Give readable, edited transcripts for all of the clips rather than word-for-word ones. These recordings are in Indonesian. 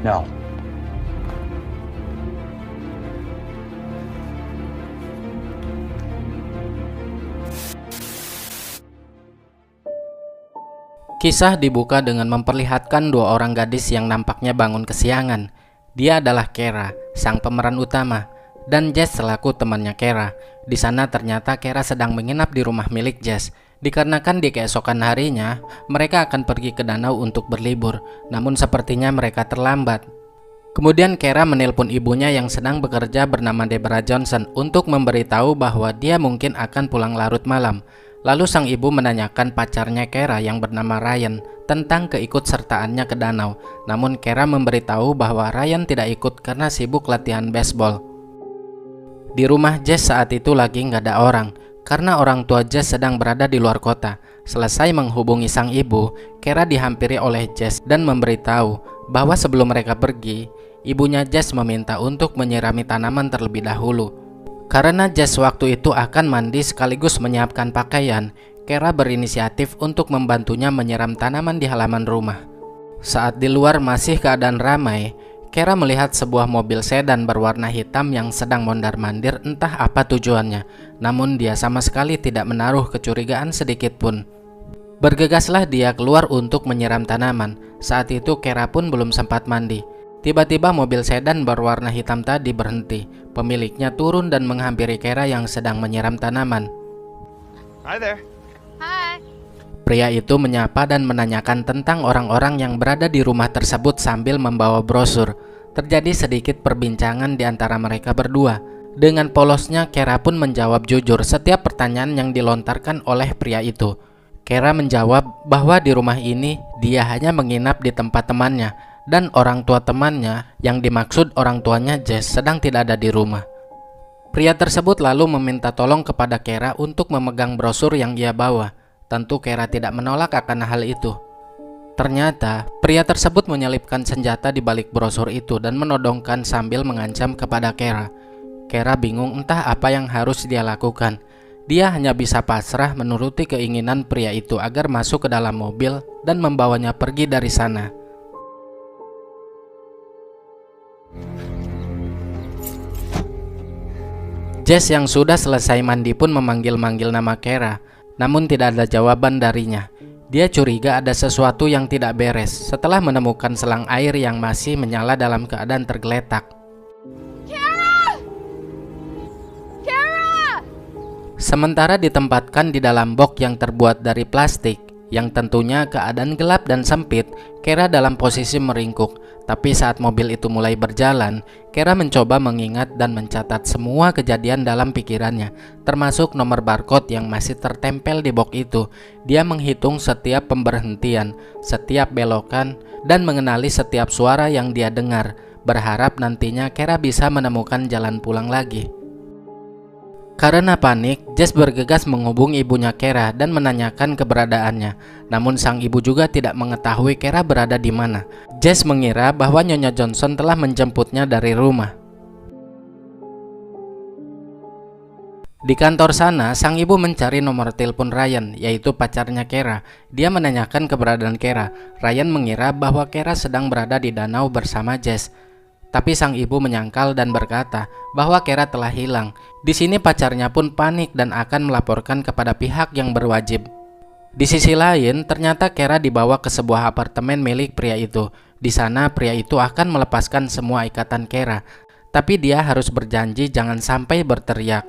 No. Kisah dibuka dengan memperlihatkan dua orang gadis yang nampaknya bangun kesiangan. Dia adalah Kara, sang pemeran utama, dan Jess selaku temannya Kara. Di sana ternyata Kara sedang menginap di rumah milik Jess. Dikarenakan di keesokan harinya, mereka akan pergi ke danau untuk berlibur. Namun sepertinya mereka terlambat. Kemudian Kara menelpon ibunya yang sedang bekerja bernama Deborah Johnson untuk memberitahu bahwa dia mungkin akan pulang larut malam. Lalu sang ibu menanyakan pacarnya Kara yang bernama Ryan tentang keikutsertaannya ke danau. Namun Kara memberitahu bahwa Ryan tidak ikut karena sibuk latihan baseball. Di rumah Jess saat itu lagi nggak ada orang, karena orang tua Jess sedang berada di luar kota. Selesai menghubungi sang ibu, Kara dihampiri oleh Jess dan memberitahu bahwa sebelum mereka pergi, ibunya Jess meminta untuk menyirami tanaman terlebih dahulu. Karena Jess waktu itu akan mandi sekaligus menyiapkan pakaian, Kara berinisiatif untuk membantunya menyiram tanaman di halaman rumah. Saat di luar masih keadaan ramai, Kara melihat sebuah mobil sedan berwarna hitam yang sedang mondar-mandir entah apa tujuannya. Namun dia sama sekali tidak menaruh kecurigaan sedikit pun. Bergegaslah dia keluar untuk menyiram tanaman. Saat itu Kara pun belum sempat mandi. Tiba-tiba mobil sedan berwarna hitam tadi berhenti. Pemiliknya turun dan menghampiri Kara yang sedang menyiram tanaman. Hi there. Hi. Pria itu menyapa dan menanyakan tentang orang-orang yang berada di rumah tersebut sambil membawa brosur. Terjadi sedikit perbincangan di antara mereka berdua. Dengan polosnya Kara pun menjawab jujur setiap pertanyaan yang dilontarkan oleh pria itu. Kara menjawab bahwa di rumah ini dia hanya menginap di tempat temannya. Dan orang tua temannya, yang dimaksud orang tuanya Jess, sedang tidak ada di rumah. Pria tersebut lalu meminta tolong kepada Kara untuk memegang brosur yang ia bawa. Tentu Kara tidak menolak akan hal itu. Ternyata, pria tersebut menyelipkan senjata di balik brosur itu dan menodongkan sambil mengancam kepada Kara. Kara bingung entah apa yang harus dia lakukan. Dia hanya bisa pasrah menuruti keinginan pria itu agar masuk ke dalam mobil dan membawanya pergi dari sana. Jess yang sudah selesai mandi pun memanggil-manggil nama Kara, namun tidak ada jawaban darinya. Dia curiga ada sesuatu yang tidak beres setelah menemukan selang air yang masih menyala dalam keadaan tergeletak. Kara! Kara! Sementara ditempatkan di dalam box yang terbuat dari plastik, yang tentunya keadaan gelap dan sempit, Kara dalam posisi meringkuk. Tapi saat mobil itu mulai berjalan, Kara mencoba mengingat dan mencatat semua kejadian dalam pikirannya, termasuk nomor barcode yang masih tertempel di box itu. Dia menghitung setiap pemberhentian, setiap belokan, dan mengenali setiap suara yang dia dengar, berharap nantinya Kara bisa menemukan jalan pulang lagi. Karena panik, Jess bergegas menghubungi ibunya Kara dan menanyakan keberadaannya. Namun sang ibu juga tidak mengetahui Kara berada di mana. Jess mengira bahwa Nyonya Johnson telah menjemputnya dari rumah. Di kantor sana, sang ibu mencari nomor telepon Ryan, yaitu pacarnya Kara. Dia menanyakan keberadaan Kara. Ryan mengira bahwa Kara sedang berada di danau bersama Jess. Tapi sang ibu menyangkal dan berkata bahwa Kara telah hilang. Di sini pacarnya pun panik dan akan melaporkan kepada pihak yang berwajib. Di sisi lain, ternyata Kara dibawa ke sebuah apartemen milik pria itu. Di sana pria itu akan melepaskan semua ikatan Kara, tapi dia harus berjanji jangan sampai berteriak.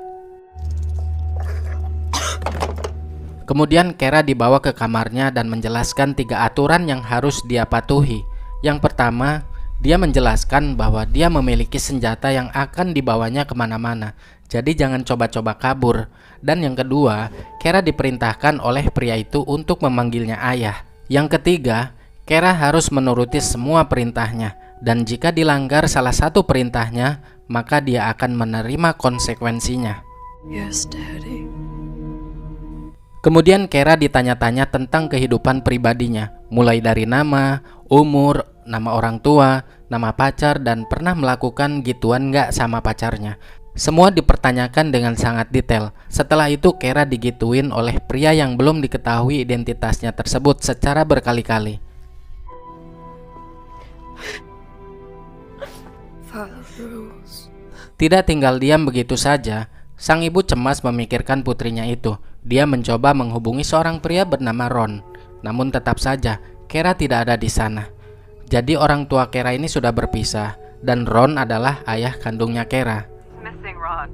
Kemudian Kara dibawa ke kamarnya dan menjelaskan 3 aturan yang harus dia patuhi. Yang pertama, dia menjelaskan bahwa dia memiliki senjata yang akan dibawanya kemana-mana, jadi jangan coba-coba kabur. Dan yang kedua, Kara diperintahkan oleh pria itu untuk memanggilnya ayah. Yang ketiga, Kara harus menuruti semua perintahnya, dan jika dilanggar salah satu perintahnya, maka dia akan menerima konsekuensinya. Yes, Daddy. Kemudian Kara ditanya-tanya tentang kehidupan pribadinya, mulai dari nama, umur, nama orang tua, nama pacar, dan pernah melakukan gituan nggak sama pacarnya. Semua dipertanyakan dengan sangat detail. Setelah itu Kara digituin oleh pria yang belum diketahui identitasnya tersebut secara berkali-kali. follow the rules. Tidak tinggal diam begitu saja, sang ibu cemas memikirkan putrinya itu. Dia mencoba menghubungi seorang pria bernama Ron. Namun tetap saja, Kara tidak ada di sana. Jadi orang tua Kara ini sudah berpisah, dan Ron adalah ayah kandungnya Kara. Missing, Ron.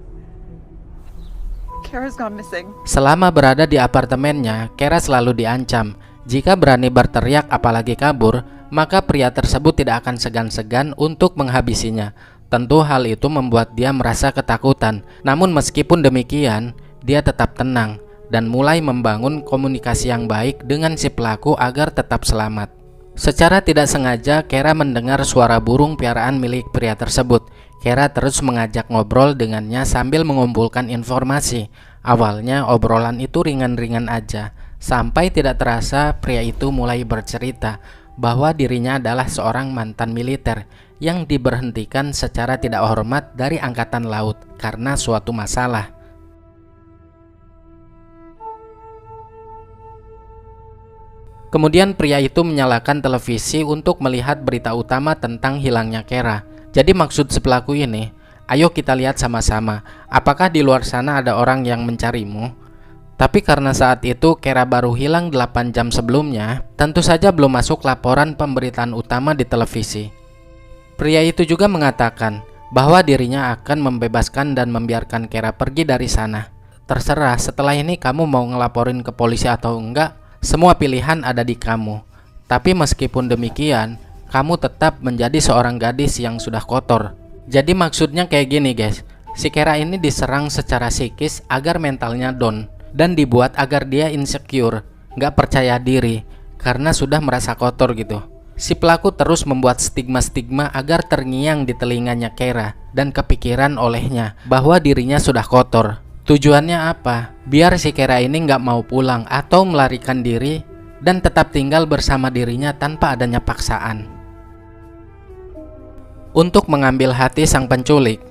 Kara's gone missing. Selama berada di apartemennya, Kara selalu diancam. Jika berani berteriak apalagi kabur, maka pria tersebut tidak akan segan-segan untuk menghabisinya. Tentu hal itu membuat dia merasa ketakutan. Namun meskipun demikian, dia tetap tenang dan mulai membangun komunikasi yang baik dengan si pelaku agar tetap selamat. Secara tidak sengaja, Kara mendengar suara burung piaraan milik pria tersebut. Kara terus mengajak ngobrol dengannya sambil mengumpulkan informasi. Awalnya obrolan itu ringan-ringan aja, sampai tidak terasa pria itu mulai bercerita bahwa dirinya adalah seorang mantan militer yang diberhentikan secara tidak hormat dari angkatan laut karena suatu masalah. Kemudian pria itu menyalakan televisi untuk melihat berita utama tentang hilangnya Kara. Jadi maksud si pelaku ini, ayo kita lihat sama-sama, apakah di luar sana ada orang yang mencarimu? Tapi karena saat itu Kara baru hilang 8 jam sebelumnya, tentu saja belum masuk laporan pemberitaan utama di televisi. Pria itu juga mengatakan bahwa dirinya akan membebaskan dan membiarkan Kara pergi dari sana. Terserah, setelah ini kamu mau ngelaporin ke polisi atau enggak, semua pilihan ada di kamu. Tapi meskipun demikian, kamu tetap menjadi seorang gadis yang sudah kotor. Jadi maksudnya kayak gini guys, si Kara ini diserang secara psikis agar mentalnya down, dan dibuat agar dia insecure, gak percaya diri, karena sudah merasa kotor gitu. Si pelaku terus membuat stigma-stigma agar terngiang di telinganya Kara, dan kepikiran olehnya bahwa dirinya sudah kotor. Tujuannya apa? Biar si Kara ini nggak mau pulang atau melarikan diri dan tetap tinggal bersama dirinya tanpa adanya paksaan. Untuk mengambil hati sang penculik,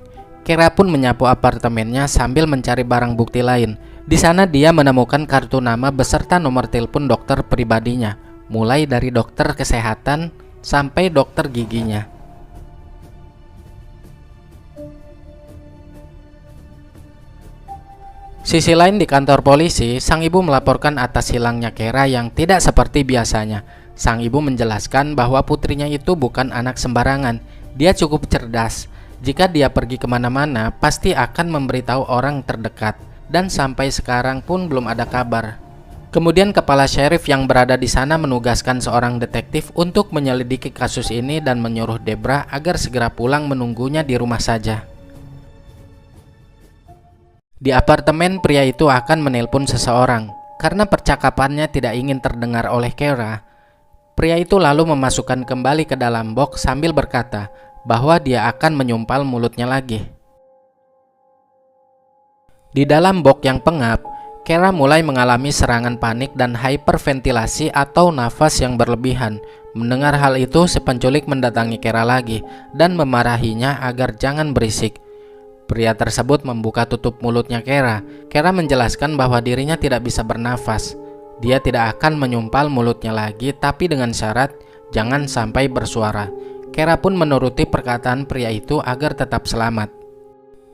Kara pun menyapu apartemennya sambil mencari barang bukti lain. Di sana dia menemukan kartu nama beserta nomor telepon dokter pribadinya, mulai dari dokter kesehatan sampai dokter giginya. Sisi lain di kantor polisi, sang ibu melaporkan atas hilangnya Kara yang tidak seperti biasanya. Sang ibu menjelaskan bahwa putrinya itu bukan anak sembarangan. Dia cukup cerdas. Jika dia pergi kemana-mana, pasti akan memberitahu orang terdekat. Dan sampai sekarang pun belum ada kabar. Kemudian kepala sheriff yang berada di sana menugaskan seorang detektif untuk menyelidiki kasus ini dan menyuruh Debra agar segera pulang menunggunya di rumah saja. Di apartemen, pria itu akan menelpon seseorang. Karena percakapannya tidak ingin terdengar oleh Kara, pria itu lalu memasukkan kembali ke dalam box sambil berkata bahwa dia akan menyumpal mulutnya lagi. Di dalam box yang pengap, Kara mulai mengalami serangan panik dan hyperventilasi atau nafas yang berlebihan. Mendengar hal itu, si penculik mendatangi Kara lagi dan memarahinya agar jangan berisik. Pria tersebut membuka tutup mulutnya Kara. Kara menjelaskan bahwa dirinya tidak bisa bernafas. Dia tidak akan menyumpal mulutnya lagi, tapi dengan syarat jangan sampai bersuara. Kara pun menuruti perkataan pria itu agar tetap selamat.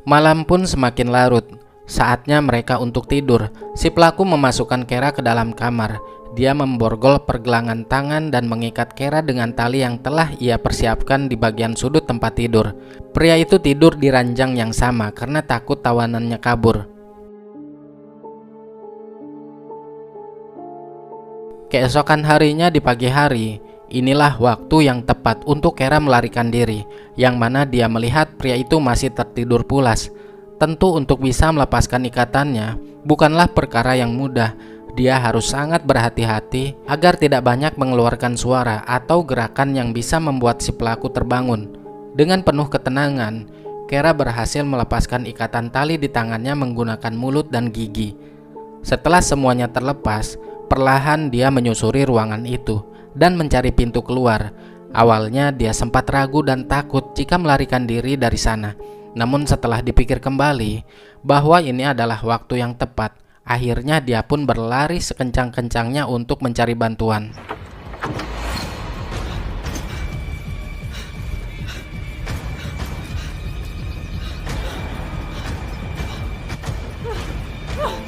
Malam pun semakin larut. Saatnya mereka untuk tidur. Si pelaku memasukkan Kara ke dalam kamar. Dia memborgol pergelangan tangan dan mengikat Kara dengan tali yang telah ia persiapkan di bagian sudut tempat tidur. Pria itu tidur di ranjang yang sama karena takut tawanannya kabur. Keesokan harinya di pagi hari, inilah waktu yang tepat untuk Kara melarikan diri, yang mana dia melihat pria itu masih tertidur pulas. Tentu untuk bisa melepaskan ikatannya bukanlah perkara yang mudah. Dia harus sangat berhati-hati agar tidak banyak mengeluarkan suara atau gerakan yang bisa membuat si pelaku terbangun. Dengan penuh ketenangan, Kara berhasil melepaskan ikatan tali di tangannya menggunakan mulut dan gigi. Setelah semuanya terlepas, perlahan dia menyusuri ruangan itu dan mencari pintu keluar. Awalnya dia sempat ragu dan takut jika melarikan diri dari sana. Namun setelah dipikir kembali bahwa ini adalah waktu yang tepat, akhirnya dia pun berlari sekencang-kencangnya untuk mencari bantuan.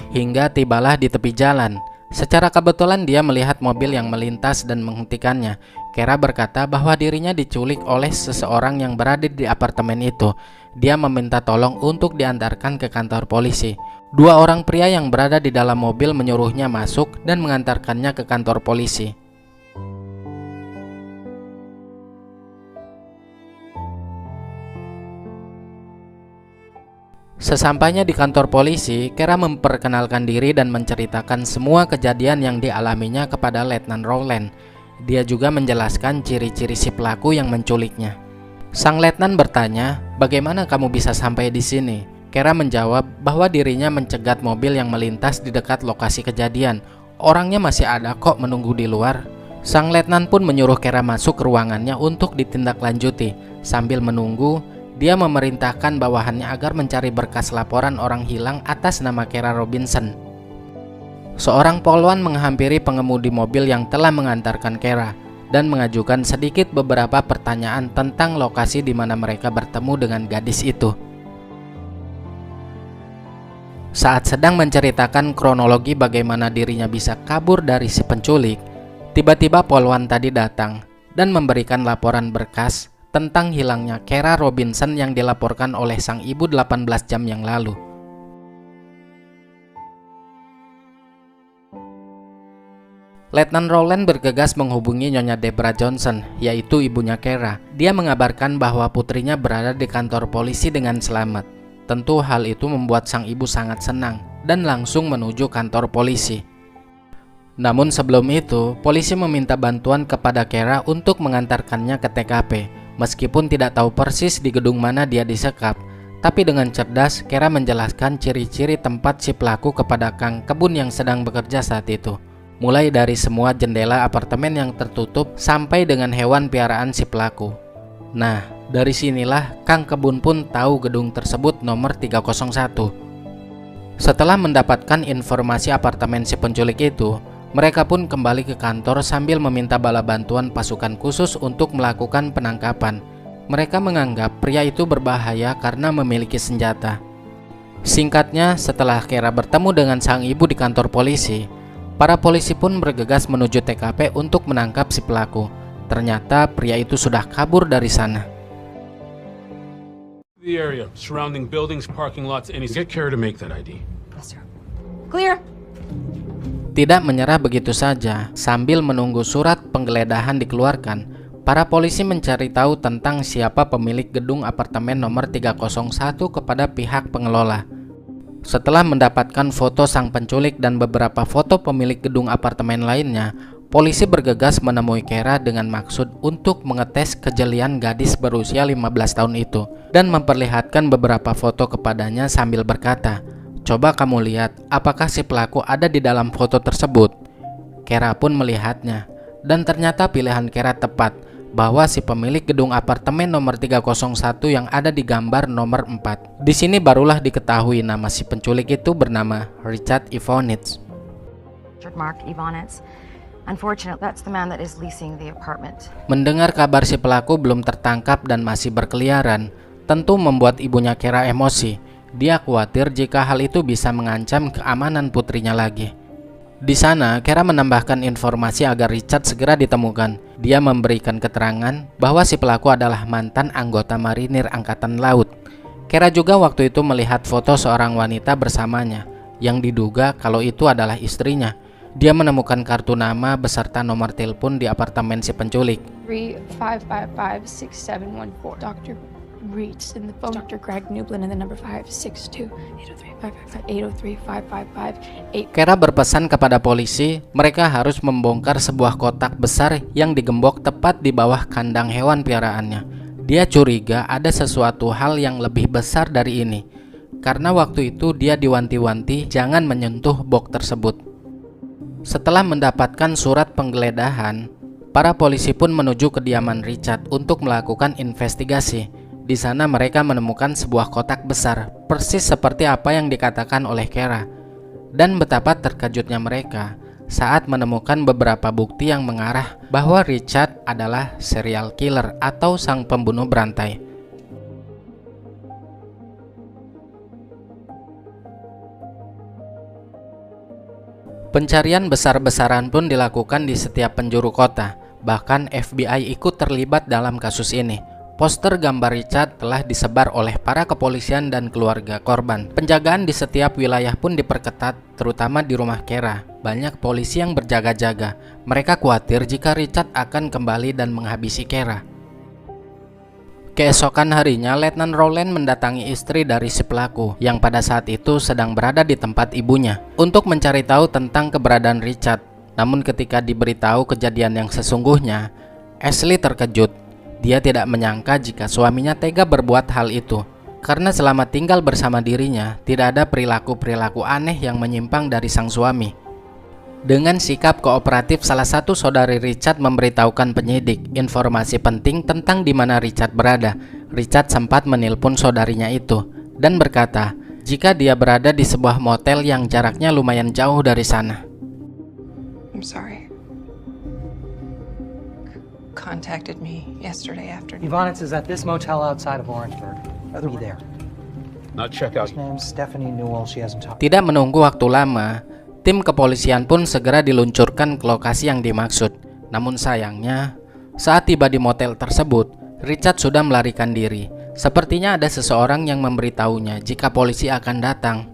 hingga tibalah di tepi jalan. Secara kebetulan dia melihat mobil yang melintas dan menghentikannya. Kara berkata bahwa dirinya diculik oleh seseorang yang berada di apartemen itu. Dia meminta tolong untuk diantarkan ke kantor polisi. Dua orang pria yang berada di dalam mobil menyuruhnya masuk dan mengantarkannya ke kantor polisi. Sesampainya di kantor polisi, Kara memperkenalkan diri dan menceritakan semua kejadian yang dialaminya kepada Letnan Rowland. Dia juga menjelaskan ciri-ciri si pelaku yang menculiknya. Sang letnan bertanya, "Bagaimana kamu bisa sampai di sini?" Kara menjawab bahwa dirinya mencegat mobil yang melintas di dekat lokasi kejadian. Orangnya masih ada kok menunggu di luar. Sang letnan pun menyuruh Kara masuk ke ruangannya untuk ditindaklanjuti. Sambil menunggu, dia memerintahkan bawahannya agar mencari berkas laporan orang hilang atas nama Kara Robinson. Seorang polwan menghampiri pengemudi mobil yang telah mengantarkan Kara dan mengajukan sedikit beberapa pertanyaan tentang lokasi di mana mereka bertemu dengan gadis itu. Saat sedang menceritakan kronologi bagaimana dirinya bisa kabur dari si penculik, tiba-tiba polwan tadi datang dan memberikan laporan berkas tentang hilangnya Kara Robinson yang dilaporkan oleh sang ibu 18 jam yang lalu. Letnan Rowland bergegas menghubungi Nyonya Deborah Johnson, yaitu ibunya Kara. Dia mengabarkan bahwa putrinya berada di kantor polisi dengan selamat. Tentu hal itu membuat sang ibu sangat senang dan langsung menuju kantor polisi. Namun sebelum itu, polisi meminta bantuan kepada Kara untuk mengantarkannya ke TKP. Meskipun tidak tahu persis di gedung mana dia disekap, tapi dengan cerdas Kara menjelaskan ciri-ciri tempat si pelaku kepada kang kebun yang sedang bekerja saat itu. Mulai dari semua jendela apartemen yang tertutup sampai dengan hewan piaraan si pelaku. Nah, dari sinilah kang kebun pun tahu gedung tersebut nomor 301. Setelah mendapatkan informasi apartemen si penculik itu, mereka pun kembali ke kantor sambil meminta bala bantuan pasukan khusus untuk melakukan penangkapan. Mereka menganggap pria itu berbahaya karena memiliki senjata. Singkatnya, setelah Kara bertemu dengan sang ibu di kantor polisi, para polisi pun bergegas menuju TKP untuk menangkap si pelaku. Ternyata pria itu sudah kabur dari sana. The area, surrounding buildings, parking lots, and get Kara to make that ID. Yes, sir. Clear. Tidak menyerah begitu saja, sambil menunggu surat penggeledahan dikeluarkan, para polisi mencari tahu tentang siapa pemilik gedung apartemen nomor 301 kepada pihak pengelola. Setelah mendapatkan foto sang penculik dan beberapa foto pemilik gedung apartemen lainnya, polisi bergegas menemui Kara dengan maksud untuk mengetes kejelian gadis berusia 15 tahun itu dan memperlihatkan beberapa foto kepadanya sambil berkata, "Coba kamu lihat apakah si pelaku ada di dalam foto tersebut." Kara pun melihatnya dan ternyata pilihan Kara tepat bahwa si pemilik gedung apartemen nomor 301 yang ada di gambar nomor 4. Di sini barulah diketahui nama si penculik itu bernama Richard Evonitz. Mark Evonitz. Unfortunately, that's the man that is leasing the apartment. Mendengar kabar si pelaku belum tertangkap dan masih berkeliaran, tentu membuat ibunya Kara emosi. Dia khawatir jika hal itu bisa mengancam keamanan putrinya lagi. Di sana, Kara menambahkan informasi agar Richard segera ditemukan. Dia memberikan keterangan bahwa si pelaku adalah mantan anggota marinir Angkatan Laut. Kara juga waktu itu melihat foto seorang wanita bersamanya, yang diduga kalau itu adalah istrinya. Dia menemukan kartu nama beserta nomor telepon di apartemen si penculik. 35556714. Dr. Reeds in the phone. Dr. Greg Nublin and the number 562-803-555-803-555-8. Kara berpesan kepada polisi, mereka harus membongkar sebuah kotak besar yang digembok tepat di bawah kandang hewan piaraannya. Dia curiga ada sesuatu hal yang lebih besar dari ini, karena waktu itu dia diwanti-wanti jangan menyentuh box tersebut. Setelah mendapatkan surat penggeledahan, para polisi pun menuju kediaman Richard untuk melakukan investigasi. Di sana mereka menemukan sebuah kotak besar, persis seperti apa yang dikatakan oleh Kara. Dan betapa terkejutnya mereka saat menemukan beberapa bukti yang mengarah bahwa Richard adalah serial killer atau sang pembunuh berantai. Pencarian besar-besaran pun dilakukan di setiap penjuru kota. Bahkan FBI ikut terlibat dalam kasus ini. Poster gambar Richard telah disebar oleh para kepolisian dan keluarga korban. Penjagaan di setiap wilayah pun diperketat, terutama di rumah Kara. Banyak polisi yang berjaga-jaga. Mereka khawatir jika Richard akan kembali dan menghabisi Kara. Keesokan harinya, Letnan Rowland mendatangi istri dari si pelaku yang pada saat itu sedang berada di tempat ibunya untuk mencari tahu tentang keberadaan Richard. Namun ketika diberitahu kejadian yang sesungguhnya, Ashley terkejut. Dia tidak menyangka jika suaminya tega berbuat hal itu, karena selama tinggal bersama dirinya, tidak ada perilaku-perilaku aneh yang menyimpang dari sang suami. Dengan sikap kooperatif, salah satu saudari Richard memberitahukan penyidik informasi penting tentang di mana Richard berada. Richard sempat menelpon saudarinya itu dan berkata jika dia berada di sebuah motel yang jaraknya lumayan jauh dari sana. I'm sorry. Contacted me yesterday afternoon. Ivonitz is at this motel outside of Orangeburg. Be there. Not check out. Her name's Stephanie Newell. She hasn't talked. Tidak menunggu waktu lama, tim kepolisian pun segera diluncurkan ke lokasi yang dimaksud. Namun sayangnya, saat tiba di motel tersebut, Richard sudah melarikan diri. Sepertinya ada seseorang yang memberitahunya jika polisi akan datang.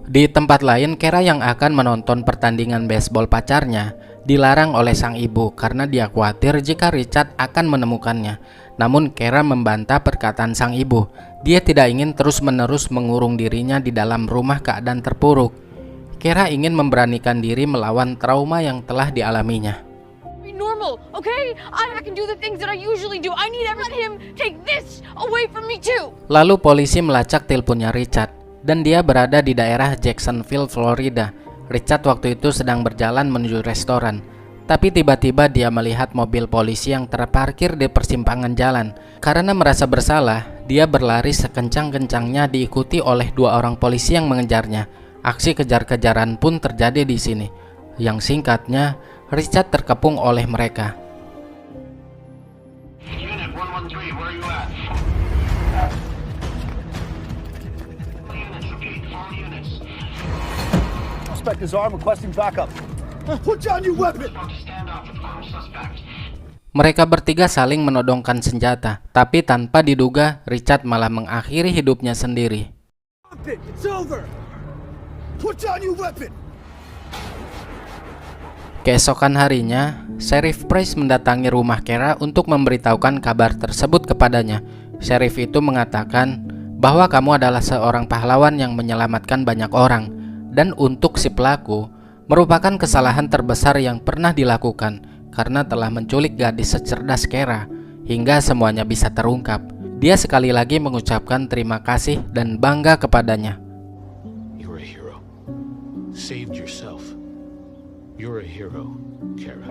Di tempat lain, Kara yang akan menonton pertandingan baseball pacarnya dilarang oleh sang ibu karena dia khawatir jika Richard akan menemukannya. Namun Kara membantah perkataan sang ibu. Dia tidak ingin terus-menerus mengurung dirinya di dalam rumah keadaan terpuruk. Kara ingin memberanikan diri melawan trauma yang telah dialaminya. Be normal, okay? I can do the things that I usually do. I need to let him take this away from me too. Lalu polisi melacak teleponnya Richard dan dia berada di daerah Jacksonville, Florida. Richard waktu itu sedang berjalan menuju restoran. Tapi tiba-tiba dia melihat mobil polisi yang terparkir di persimpangan jalan. Karena merasa bersalah, dia berlari sekencang-kencangnya diikuti oleh 2 orang polisi yang mengejarnya. Aksi kejar-kejaran pun terjadi di sini. Yang singkatnya, Richard terkepung oleh mereka. Unit 113, where are you at? All units, repeat, all units. Suspect is armed, requesting backup. Put down your weapon! About to stand off with armed suspect. Mereka bertiga saling menodongkan senjata, tapi tanpa diduga, Richard malah mengakhiri hidupnya sendiri. It's over! Put down your weapon! Keesokan harinya, Sheriff Price mendatangi rumah Kara untuk memberitahukan kabar tersebut kepadanya. Sheriff itu mengatakan bahwa kamu adalah seorang pahlawan yang menyelamatkan banyak orang, dan untuk si pelaku, merupakan kesalahan terbesar yang pernah dilakukan karena telah menculik gadis secerdas Kara hingga semuanya bisa terungkap. Dia sekali lagi mengucapkan terima kasih dan bangga kepadanya. You're a hero. Saved yourself. You're a hero, Kara.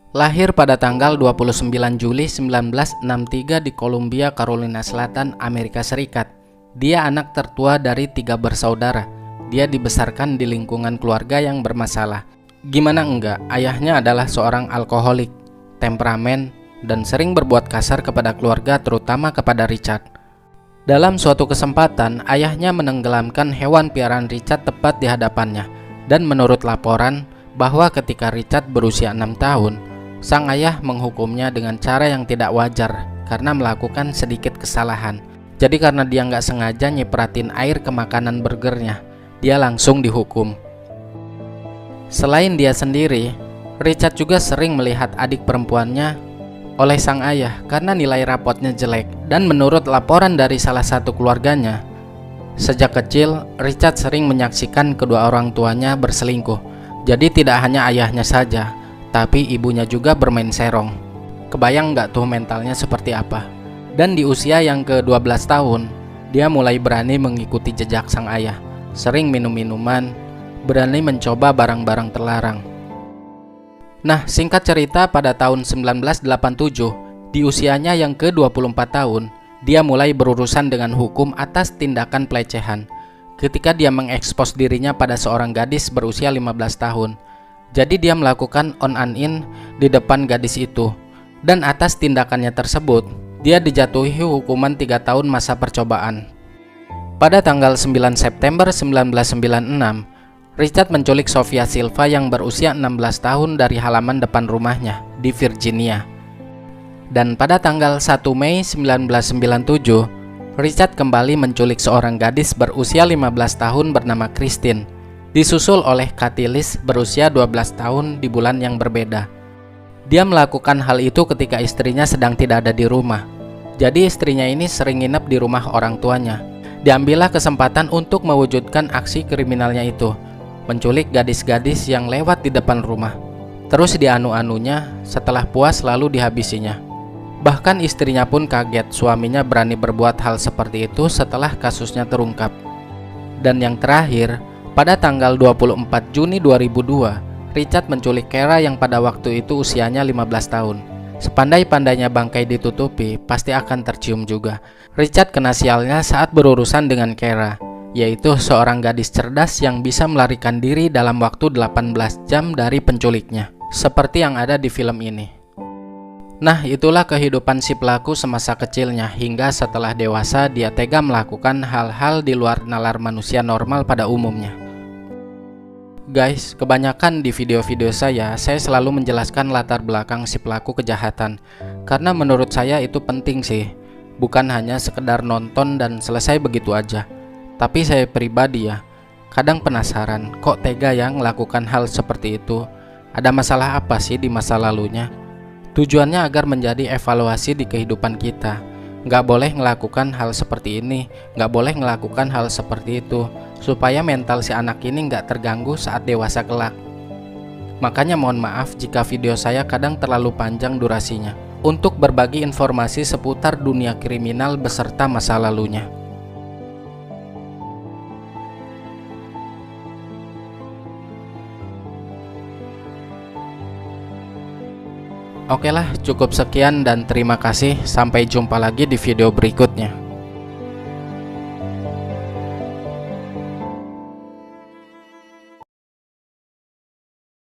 Lahir pada tanggal 29 Juli 1963 di Columbia, Carolina Selatan, Amerika Serikat. Dia anak tertua dari 3 bersaudara. Dia dibesarkan di lingkungan keluarga yang bermasalah. Gimana enggak, ayahnya adalah seorang alkoholik, temperamen, dan sering berbuat kasar kepada keluarga, terutama kepada Richard. Dalam suatu kesempatan, ayahnya menenggelamkan hewan piaraan Richard tepat di hadapannya. Dan menurut laporan, bahwa ketika Richard berusia 6 tahun, sang ayah menghukumnya dengan cara yang tidak wajar karena melakukan sedikit kesalahan. Jadi karena dia nggak sengaja nyipratin air ke makanan burgernya, dia langsung dihukum. Selain dia sendiri, Richard juga sering melihat adik perempuannya oleh sang ayah karena nilai rapotnya jelek. Dan menurut laporan dari salah satu keluarganya, sejak kecil Richard sering menyaksikan kedua orang tuanya berselingkuh. Jadi tidak hanya ayahnya saja, tapi ibunya juga bermain serong. Kebayang nggak tuh mentalnya seperti apa? Dan di usia yang ke-12 tahun, dia mulai berani mengikuti jejak sang ayah. Sering minum minuman, berani mencoba barang-barang terlarang. Nah, singkat cerita, pada tahun 1987, di usianya yang ke-24 tahun, dia mulai berurusan dengan hukum atas tindakan pelecehan ketika dia mengekspos dirinya pada seorang gadis berusia 15 tahun. Jadi dia melakukan on and in di depan gadis itu. Dan atas tindakannya tersebut, dia dijatuhi hukuman 3 tahun masa percobaan. Pada tanggal 9 September 1996, Richard menculik Sofia Silva yang berusia 16 tahun dari halaman depan rumahnya di Virginia. Dan pada tanggal 1 Mei 1997, Richard kembali menculik seorang gadis berusia 15 tahun bernama Christine, disusul oleh Kathy Liz berusia 12 tahun di bulan yang berbeda. Dia melakukan hal itu ketika istrinya sedang tidak ada di rumah. Jadi istrinya ini sering nginep di rumah orang tuanya. Diambillah kesempatan untuk mewujudkan aksi kriminalnya itu, menculik gadis-gadis yang lewat di depan rumah. Terus dianu-anunya, setelah puas lalu dihabisinya. Bahkan istrinya pun kaget suaminya berani berbuat hal seperti itu setelah kasusnya terungkap. Dan yang terakhir, pada tanggal 24 Juni 2002, Richard menculik Kara yang pada waktu itu usianya 15 tahun. Sepandai-pandainya bangkai ditutupi, pasti akan tercium juga. Richard kena sialnya saat berurusan dengan Kara, yaitu seorang gadis cerdas yang bisa melarikan diri dalam waktu 18 jam dari penculiknya, seperti yang ada di film ini. Nah, itulah kehidupan si pelaku semasa kecilnya, hingga setelah dewasa dia tega melakukan hal-hal di luar nalar manusia normal pada umumnya. Guys, kebanyakan di video-video saya selalu menjelaskan latar belakang si pelaku kejahatan, karena menurut saya itu penting sih, bukan hanya sekedar nonton dan selesai begitu aja. Tapi saya pribadi ya, kadang penasaran kok tega ya melakukan hal seperti itu. Ada masalah apa sih di masa lalunya? Tujuannya agar menjadi evaluasi di kehidupan kita. Nggak boleh melakukan hal seperti ini, nggak boleh melakukan hal seperti itu, supaya mental si anak ini nggak terganggu saat dewasa kelak. Makanya mohon maaf jika video saya kadang terlalu panjang durasinya, untuk berbagi informasi seputar dunia kriminal beserta masa lalunya. Oke lah, cukup sekian dan terima kasih. Sampai jumpa lagi di video berikutnya.